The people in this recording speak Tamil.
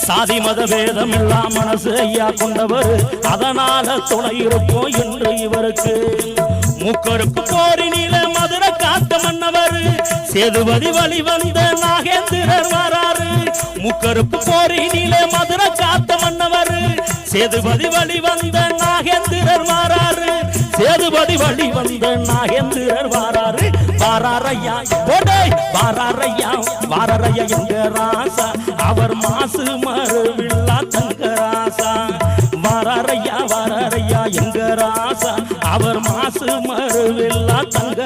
சாதி மத வேதம் எல்லாம் மனசு ஐயா கொண்டவர், அதனால துணை இருப்போம் என்று இவருக்கு. முக்கருக்கு போரினில மதுரை காத்த மன்னவர், சேதுபதி வழி வந்த நாகேந்திரர் வராரு. முக்கருக்கு போரினில மதுரை காத்த மன்னவர், சேதுபதி வழி வந்த நாகேந்திரர் வராரு. சேதுபதி வழி வந்த நாகேந்திரர் வராரு. வாராரையா போடே வாராரையா வாராரையா எங்க ராசா, அவர் மாசு மறுவில்லா தங்க ராசா. வாராரையா வாராரையா எங்க ராசா, அவர் மாசு மறுவில்லா தங்க